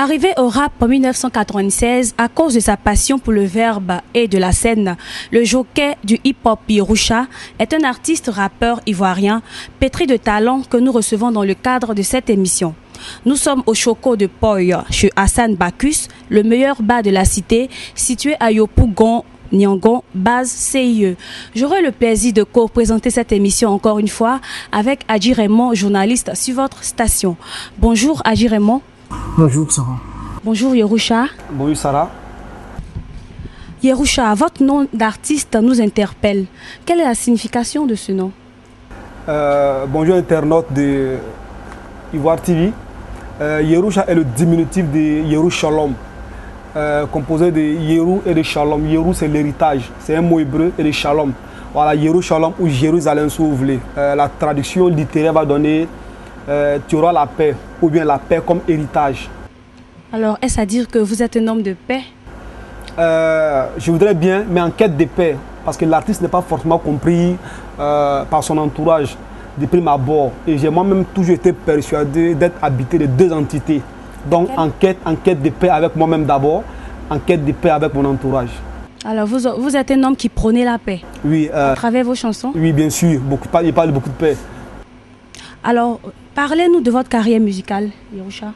Arrivé au rap en 1996 à cause de sa passion pour le verbe et de la scène, le jockey du hip-hop Yerusha est un artiste rappeur ivoirien pétri de talent que nous recevons dans le cadre de cette émission. Nous sommes au Choco de Poy chez Hassan Bacchus, le meilleur bar de la cité, situé à Yopougon, Niangon, base CIE. J'aurai le plaisir de co-présenter cette émission encore une fois avec Adi Raymond, journaliste sur votre station. Bonjour Adi Raymond. Bonjour Sarah. Bonjour Yerusha. Bonjour Sarah. Yerusha, votre nom d'artiste nous interpelle. Quelle est la signification de ce nom? Bonjour internautes de Ivoire TV. Yerusha est le diminutif de Yerushalom, composé de Yeru et de Shalom. Yeru c'est l'héritage, c'est un mot hébreu, et de Shalom. Voilà, Yerushalom ou Jérusalem si vous voulez. La traduction littéraire va donner tu auras la paix, ou bien la paix comme héritage. Alors, est-ce à dire que vous êtes un homme de paix? Je voudrais bien, mais en quête de paix, parce que l'artiste n'est pas forcément compris par son entourage de prime abord. Et j'ai moi-même toujours été persuadé d'être habité de deux entités. Donc en quête de paix avec moi-même d'abord, en quête de paix avec mon entourage. Alors, vous êtes un homme qui prônait la paix? Oui. À travers vos chansons? Oui, bien sûr. Il parle beaucoup de paix. Alors, parlez-nous de votre carrière musicale, Yerusha.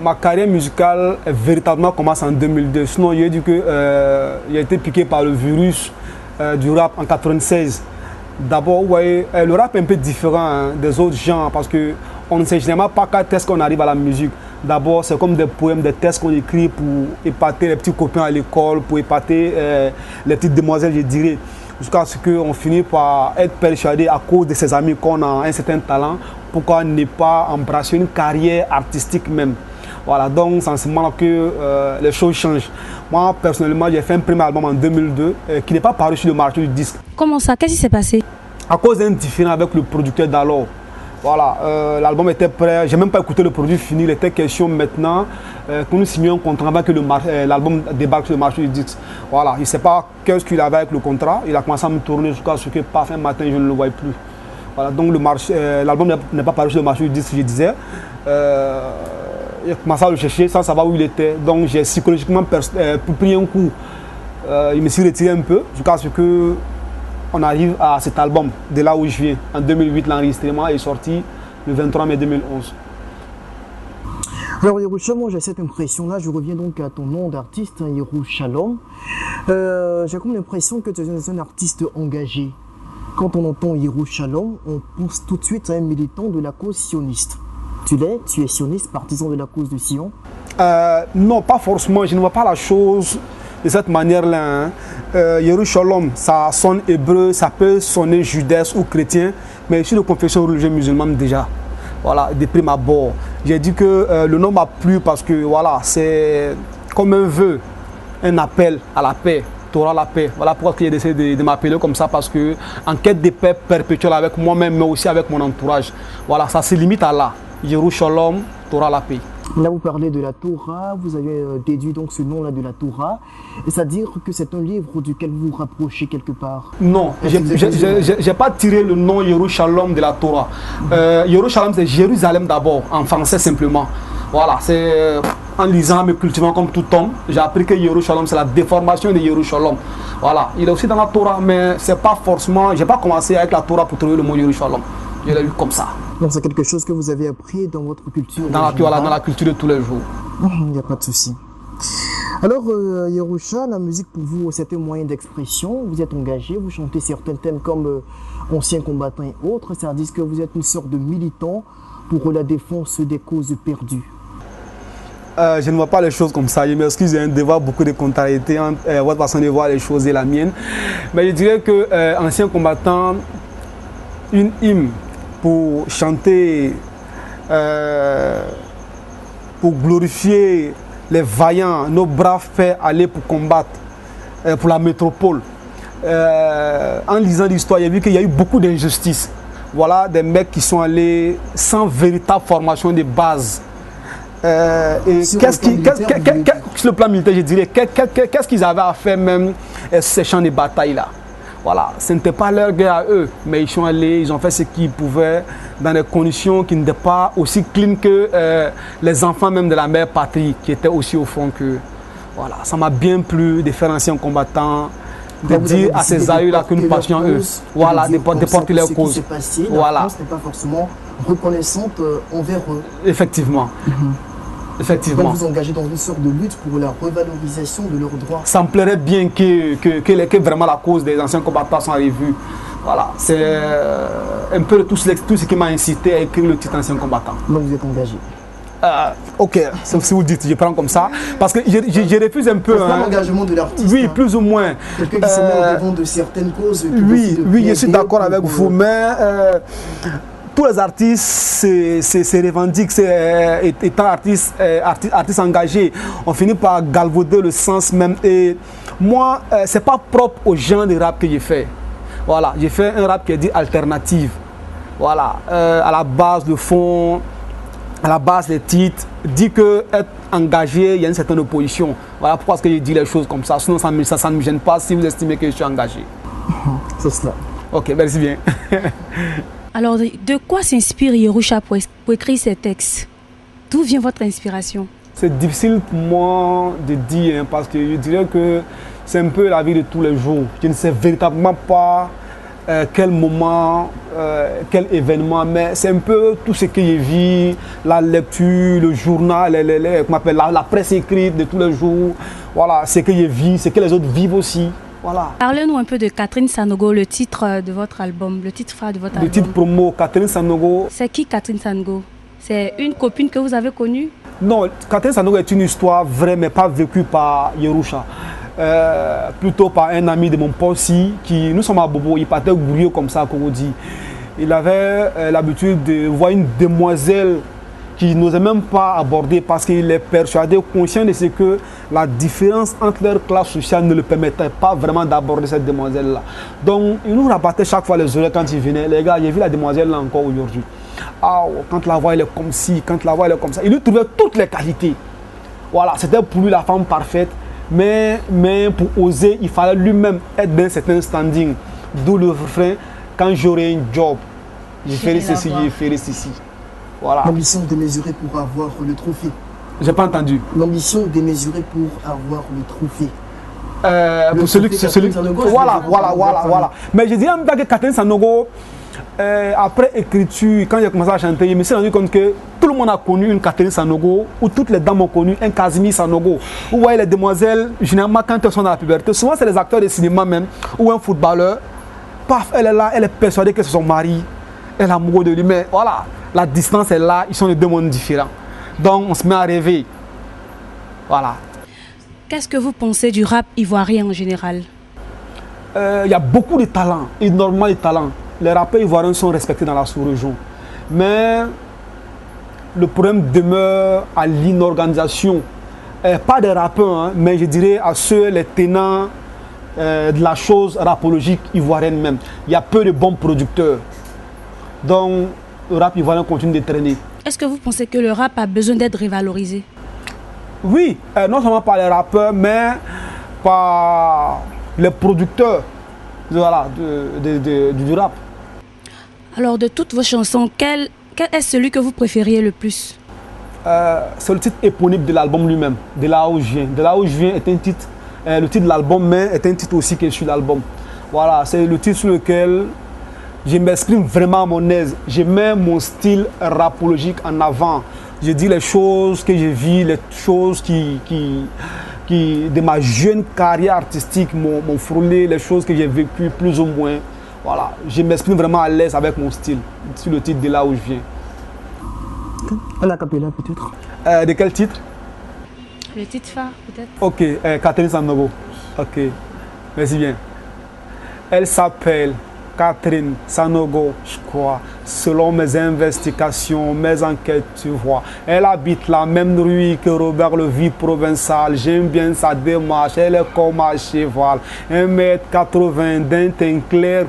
Ma carrière musicale véritablement commence en 2002. Sinon, il a dit que j'ai été piqué par le virus du rap en 1996. D'abord, ouais, le rap est un peu différent des autres genres parce qu'on ne sait généralement pas quand est-ce qu'on arrive à la musique. D'abord, c'est comme des poèmes, des textes qu'on écrit pour épater les petits copains à l'école, pour épater les petites demoiselles, je dirais. Jusqu'à ce qu'on finisse par être persuadé à cause de ses amis qu'on a un certain talent, pourquoi ne pas embrasser une carrière artistique même. Voilà, donc c'est en ce moment que les choses changent. Moi, personnellement, j'ai fait un premier album en 2002 qui n'est pas paru sur le marché du disque. Comment ça? Qu'est-ce qui s'est passé? À cause d'un différend avec le producteur d'alors. Voilà, l'album était prêt, j'ai même pas écouté le produit fini, il était question maintenant que nous signions un contrat avant que l'album débarque sur le marché du disque. Voilà, il ne sait pas qu'est-ce qu'il avait avec le contrat, il a commencé à me tourner jusqu'à ce que par fin matin je ne le voyais plus. Voilà, donc l'album n'est pas paru sur le marché du disque, je disais. J'ai commencé à le chercher sans savoir où il était, donc j'ai psychologiquement pris un coup. Il me suis retiré un peu jusqu'à ce que on arrive à cet album, de là où je viens. En 2008, l'enregistrement est sorti le 23 mai 2011. Alors Yerusha, moi j'ai cette impression-là, je reviens donc à ton nom d'artiste, Yerushalom. J'ai comme l'impression que tu es un artiste engagé. Quand on entend Yerushalom, on pense tout de suite à un militant de la cause sioniste. Tu es sioniste, partisan de la cause de Sion? Non, pas forcément, je ne vois pas la chose de cette manière-là. Hein. Yerushalom, ça sonne hébreu, ça peut sonner judaïque ou chrétien, mais je suis de confession religieuse musulmane déjà. Voilà, de prime abord. J'ai dit que le nom m'a plu parce que voilà, c'est comme un vœu, un appel à la paix. Tu auras la paix. Voilà pourquoi j'ai décidé de m'appeler comme ça, parce que en quête de paix perpétuelle avec moi-même, mais aussi avec mon entourage. Voilà, ça se limite à là. Yerushalom, tu auras la paix. Là, vous parlez de la Torah, vous avez déduit donc ce nom-là de la Torah, c'est-à-dire que c'est un livre duquel vous vous rapprochez quelque part? Non, je n'ai pas tiré le nom Yerushalom de la Torah. Yerushalom, c'est Jérusalem d'abord, en français simplement. Voilà, c'est en lisant, me cultivant comme tout homme, j'ai appris que Yerushalom, c'est la déformation de Yerushalom. Voilà, il est aussi dans la Torah, mais c'est pas forcément, je n'ai pas commencé avec la Torah pour trouver le mot Yerushalom. Je l'ai eu comme ça. Donc c'est quelque chose que vous avez appris dans votre culture? Dans la culture de tous les jours. Il n'y a pas de souci. Alors Yerusha, la musique pour vous c'est un moyen d'expression, vous êtes engagé, vous chantez certains thèmes comme anciens combattants et autres, ça dit que vous êtes une sorte de militant pour la défense des causes perdues. Je ne vois pas les choses comme ça, je m'excuse de voir beaucoup de contrariétés entre votre façon de voir les choses et la mienne. Mais je dirais que ancien combattant, une hymne pour chanter, pour glorifier les vaillants, nos braves faits aller pour combattre pour la métropole. En lisant l'histoire, j'ai vu qu'il y a eu beaucoup d'injustices. Voilà des mecs qui sont allés sans véritable formation de base. Sur le plan militaire, je dirais, qu'est-ce qu'ils avaient à faire même ces champs de bataille-là? Voilà, ce n'était pas leur guerre à eux, mais ils sont allés, ils ont fait ce qu'ils pouvaient dans des conditions qui n'étaient pas aussi clean que les enfants même de la mère patrie, qui étaient aussi au fond que... Voilà, ça m'a bien plu de faire ancien combattant, de dire à ces aïeux-là que nous passions eux. Voilà, de porter leur cause. Voilà. La France n'est pas forcément reconnaissante envers eux. Effectivement. Effectivement. Donc vous engagez dans une sorte de lutte pour la revalorisation de leurs droits. Ça me plairait bien que vraiment la cause des anciens combattants soit revue. Voilà, c'est un peu tout ce qui m'a incité à écrire le titre Ancien combattant. Donc vous êtes engagé. Ok, sauf si vous dites, je prends comme ça, parce que je refuse un peu. C'est pas l'engagement de l'artiste. Oui, plus ou moins. Quelqu'un qui se met en devant de certaines causes. Oui, je suis d'accord avec vous, mais tous les artistes se revendiquent étant artistes engagés. On finit par galvauder le sens même. Et moi, c'est pas propre au genre de rap que j'ai fait. Voilà, j'ai fait un rap qui est dit alternative. Voilà, à la base, le fond, à la base, les titres, dit que être engagé, il y a une certaine opposition. Voilà pourquoi est-ce que je dis les choses comme ça. Sinon, ça ne me gêne pas si vous estimez que je suis engagé. C'est cela. Ok, merci bien. Alors, de quoi s'inspire Yerusha pour écrire ces textes? D'où vient votre inspiration? C'est difficile pour moi de dire, hein, parce que je dirais que c'est un peu la vie de tous les jours. Je ne sais véritablement pas quel moment, quel événement, mais c'est un peu tout ce que je vis, la lecture, le journal, la presse écrite de tous les jours. Voilà, ce que je vis, ce que les autres vivent aussi. Voilà. Parlez-nous un peu de Catherine Sanogo, le titre de votre album, le titre phare de votre album. Le titre promo, Catherine Sanogo. C'est qui Catherine Sanogo? C'est une copine que vous avez connue? Non, Catherine Sanogo est une histoire vraie, mais pas vécue par Yerusha. Plutôt par un ami de mon père aussi, qui, nous sommes à Bobo, il partait gourieux comme ça, comme on dit. Il avait l'habitude de voir une demoiselle qui n'osait même pas aborder parce qu'il est persuadé, conscient de ce que la différence entre leur classe sociale ne le permettait pas vraiment d'aborder cette demoiselle-là. Donc, il nous rabattait chaque fois les oreilles quand il venait. Les gars, j'ai vu la demoiselle là encore aujourd'hui. Ah, quand la voix elle est comme ci, quand la voix elle est comme ça. Il lui trouvait toutes les qualités. Voilà, c'était pour lui la femme parfaite. Mais pour oser, il fallait lui-même être dans un certain standing. D'où le refrain, quand j'aurai un job, je ferai ceci, je ferai ceci. Voilà. L'ambition démesurée pour avoir le trophée. J'ai pas entendu. L'ambition démesurée pour avoir le trophée. Pour celui voilà. Mais je dirais même pas que Catherine Sanogo, après écriture, quand j'ai commencé à chanter, je me suis rendu compte que tout le monde a connu une Catherine Sanogo, ou toutes les dames ont connu un Casimir Sanogo. Vous voyez les demoiselles, généralement quand elles sont dans la puberté, souvent c'est les acteurs de cinéma même, ou un footballeur, paf, elle est là, elle est persuadée que c'est son mari, elle est amoureuse de lui, mais voilà, la distance est là, ils sont de deux mondes différents. Donc on se met à rêver. Voilà. Qu'est-ce que vous pensez du rap ivoirien en général? Il y a beaucoup de talents, énormément de talents. Les rappeurs ivoiriens sont respectés dans la sous-région. Mais le problème demeure à l'inorganisation. Pas des rappeurs, hein, mais je dirais à ceux, les tenants de la chose rapologique ivoirienne même. Il y a peu de bons producteurs. Donc, le rap ivoirien continue de traîner. Est-ce que vous pensez que le rap a besoin d'être révalorisé? Oui, non seulement par les rappeurs, mais par les producteurs voilà, du rap. Alors, de toutes vos chansons, quel est celui que vous préfériez le plus? C'est le titre éponyme de l'album lui-même, De là où je viens. De là où je viens est un titre, le titre de l'album, mais est un titre aussi qui est sur l'album. Voilà, c'est le titre sur lequel je m'exprime vraiment à mon aise. Je mets mon style rapologique en avant. Je dis les choses que je vis, les choses qui de ma jeune carrière artistique m'ont frôlé, les choses que j'ai vécues plus ou moins. Voilà, je m'exprime vraiment à l'aise avec mon style, sur le titre De là où je viens. À la capella peut-être. De quel titre? Le titre phare peut-être. Ok, Catherine Sanogo. Ok, merci bien. Elle s'appelle Catherine Sanogo, je crois. Selon mes investigations, mes enquêtes, tu vois. Elle habite la même rue que Robert le vie provençal. J'aime bien sa démarche, elle est comme un cheval. 1m80 d'un teint clair.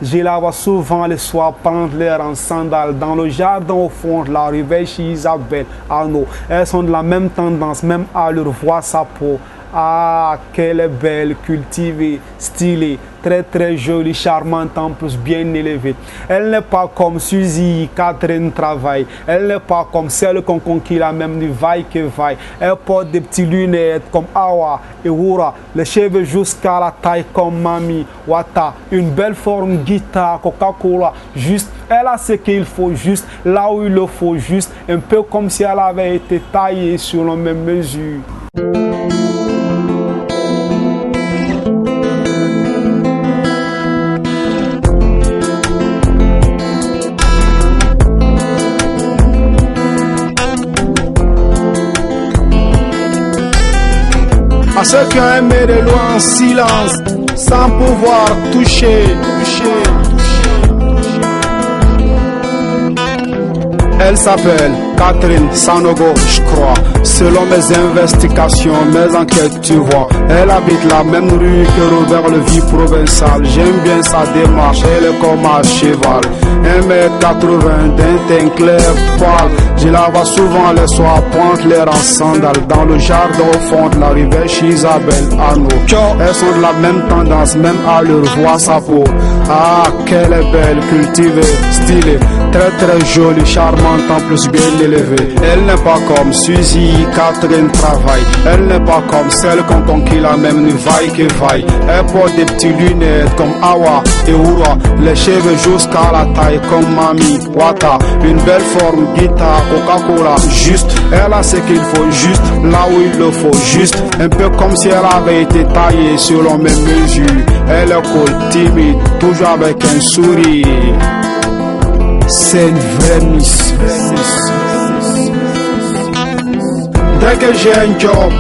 Je la vois souvent le soir prendre l'air en sandales dans le jardin au fond de la rue chez Isabelle Arnaud. Elles sont de la même tendance, même à leur voir sa peau. Ah, qu'elle est belle, cultivée, stylée, très jolie, charmante, en plus bien élevée. Elle n'est pas comme Suzy, Catherine travaille. Elle n'est pas comme celle qu'on conquit la même du vaille que vaille. Elle porte des petites lunettes comme Awa et Wura, les cheveux jusqu'à la taille comme Mami Wata. Une belle forme guitare, Coca-Cola, juste. Elle a ce qu'il faut, juste là où il le faut, juste. Un peu comme si elle avait été taillée sur la même mesure. À ceux qui ont aimé de loin en silence, sans pouvoir toucher. Elle s'appelle Catherine Sanogo, je crois. Selon mes investigations, mes enquêtes, tu vois. Elle habite la même rue que Robert le Vie provençal. J'aime bien sa démarche, elle est comme un cheval. 1m80 d'un teint clair pâle. Je la vois souvent les soirs pointe l'air en sandales. Dans le jardin au fond de la rivière chez Isabelle Arnaud. Elles sont de la même tendance, même à leur voix sa peau. Ah, qu'elle est belle, cultivée, stylée, très jolie, charmante, en plus bien élevée. Elle n'est pas comme Suzy, Catherine travaille. Elle n'est pas comme celle qu'on conquit la même vaille que vaille. Elle porte des petites lunettes comme Awa et Wura, les cheveux jusqu'à la taille comme Mami Wata. Une belle forme, guitare, Coca-Cola, juste. Elle a ce qu'il faut, juste là où il le faut, juste. Un peu comme si elle avait été taillée selon mes mesures. Elle est cool, timide, toujours avec un sourire. C'est une vraie miss. Dès que j'ai un job,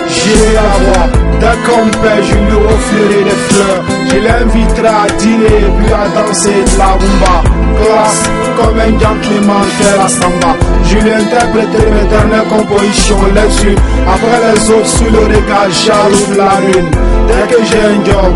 j'irai la voir. Dès qu'on paie, je lui offrirai des fleurs. Je l'inviterai à dîner et puis à danser de la rumba. Classe comme un gentleman fait la samba. Je lui interpréterai mes dernières compositions, les unes après les autres sous le regard jaloux de la lune. Dès que j'ai un job,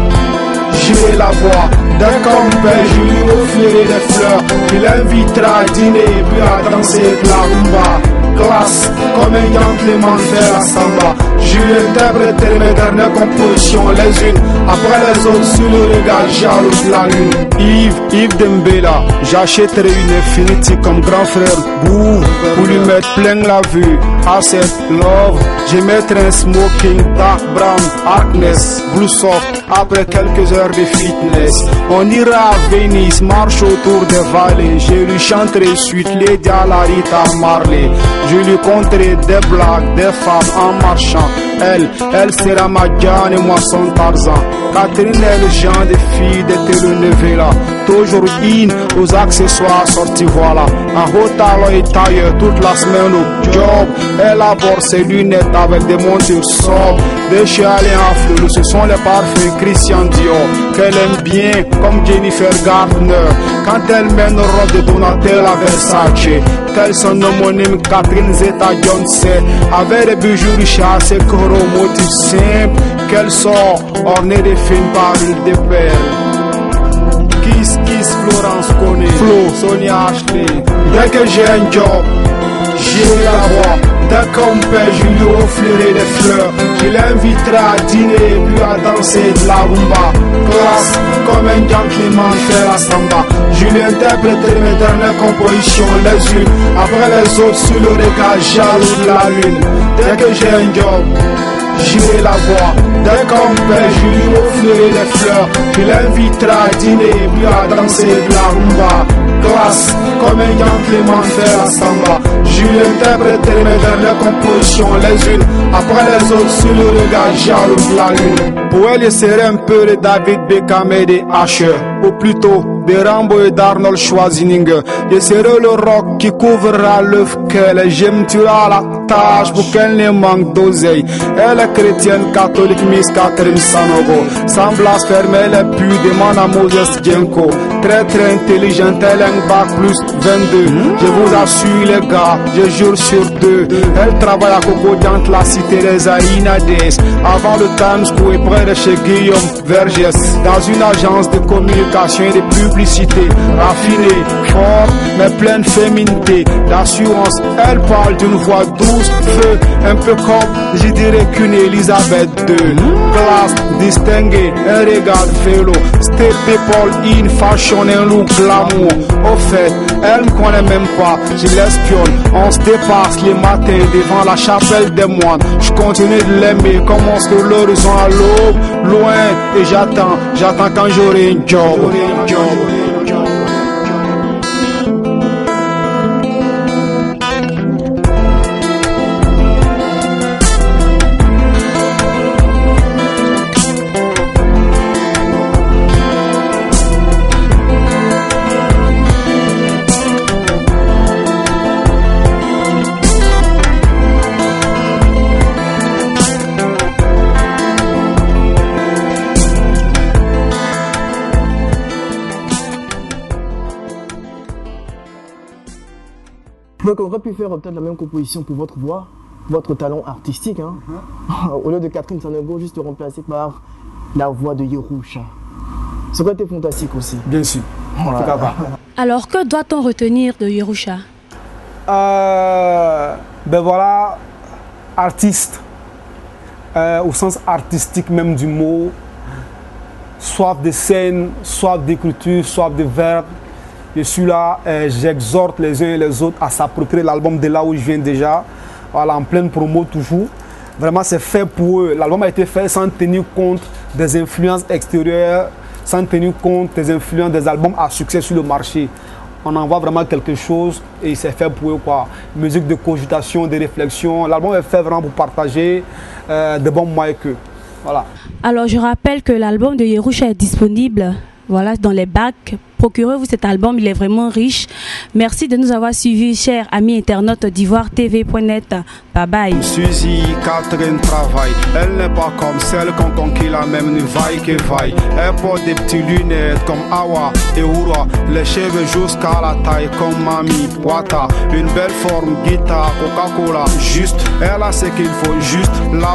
j'irai la voir. Dès qu'on paie, je lui offrirai des fleurs. Je l'inviterai à dîner et puis à danser de la rumba. Classe comme un gentleman fait la samba. Je lui interpréterai mes dernières compositions, les unes après les autres sous le regard jaloux de la lune. Yves Dembela, j'achèterai une Infinity comme grand frère Bou pour lui mettre plein la vue. Asset Love, je mettrai un smoking dark brown, Harkness, blue soft après quelques heures de fitness. On ira à Venise, marche autour des vallées. Je lui chanterai suite Lady Alarita Marley. Je lui conterai des blagues, des femmes en marchant. Elle sera ma Diane et moi son Tarzan. Catherine est le genre de fille de telenovela. Toujours in aux accessoires sortis voilà. En haut talon et tailleur toute la semaine au job. Elle aborde ses lunettes avec des montures sobres. Des chez Alain Fleur, ce sont les parfums Christian Dior. Qu'elle aime bien comme Jennifer Gardner. Quand elle met une robe de Donatella Versace. Qu'elle son homonyme Catherine Zeta-Jones. Avec des bijoux richards et coraux motifs simples. Qu'elle sort ornée de fines parures de perles. Kiss Florence connaît Flo, Sonia Ashley. Dès que j'ai un job, j'irai la voir. Dès qu'on paie, je lui offrirai des fleurs. Je l'inviterai à dîner et puis à danser de la rumba. Classe comme un gentleman fait la samba. Je lui interpréterai mes dernières compositions, les unes après les autres sous le regard jaloux de la lune. Dès que j'ai un job, j'irai la voir. Dès qu'on paie, je lui offrirai des fleurs. Je l'inviterai à dîner et puis à danser de la rumba. Classe comme un gentleman fait la samba. Je lui interpréterai mes dernières compositions, les unes après les autres sous le regard jaloux de la lune. Pour elle, il serait un peu de David Beckham et de Asher, ou plutôt de Rambo et d'Arnold Schwarzenegger. Je serai le roc qui couvrira l'œuf qu'elle j'aime tuera la tâche pour qu'elle ne manque d'oseille. Elle est chrétienne, catholique, Miss Catherine Sanogo. Sans blasphémer, elle est pure, demande à Moses Djenko. Très intelligente, elle a un bac plus 22. Je vous assure les gars, je jure sur deux. Elle travaille à Cocodiante, la cité des Aïnades. Avant le Times Square, près de chez Guillaume Vergès. Dans une agence de communication et de publicité. Raffinée, forte, mais pleine féminité. D'assurance, elle parle d'une voix douce, feu. Un peu comme, je dirais qu'une Elisabeth II. Classe, distinguée, un regard vélo. Stay people in fashion, un look glamour. Au fait, elle me connaît même pas, je l'espionne. On se dépasse les matins devant la chapelle des moines. Je continue de l'aimer comme on sur l'horizon à l'aube. Loin, et j'attends quand j'aurai un job. Donc on aurait pu faire peut-être la même composition pour votre voix, votre talent artistique. Hein. Au lieu de Catherine Sanogo, juste remplacer par la voix de Yerusha. Ça aurait été fantastique aussi. Bien sûr. Voilà. Alors, que doit-on retenir de Yerusha? Ben voilà, artiste, au sens artistique même du mot, soif de scène, soif d'écriture, soif de verbe. Je suis là, j'exhorte les uns et les autres à s'approprier l'album de là où je viens déjà, voilà, en pleine promo toujours. Vraiment, c'est fait pour eux. L'album a été fait sans tenir compte des influences extérieures, sans tenir compte des influences des albums à succès sur le marché. On envoie vraiment quelque chose et c'est fait pour eux, quoi. Musique de cogitation, de réflexion. L'album est fait vraiment pour partager de bons moyens que. Voilà. Alors, je rappelle que l'album de Yerusha est disponible, voilà, dans les bacs. Procurez-vous cet album, il est vraiment riche. Merci de nous avoir suivis, chers amis internautes d'ivoire-tv.net. Bye bye. Suzy, Catherine travaille. Elle n'est pas comme celle qu'on conquit la même ni vaille que vaille. Elle porte des petites lunettes comme Awa et Oura. Les cheveux jusqu'à la taille comme Mami Wata. Une belle forme, guitare, Coca-Cola. Juste, elle a ce qu'il faut, juste la...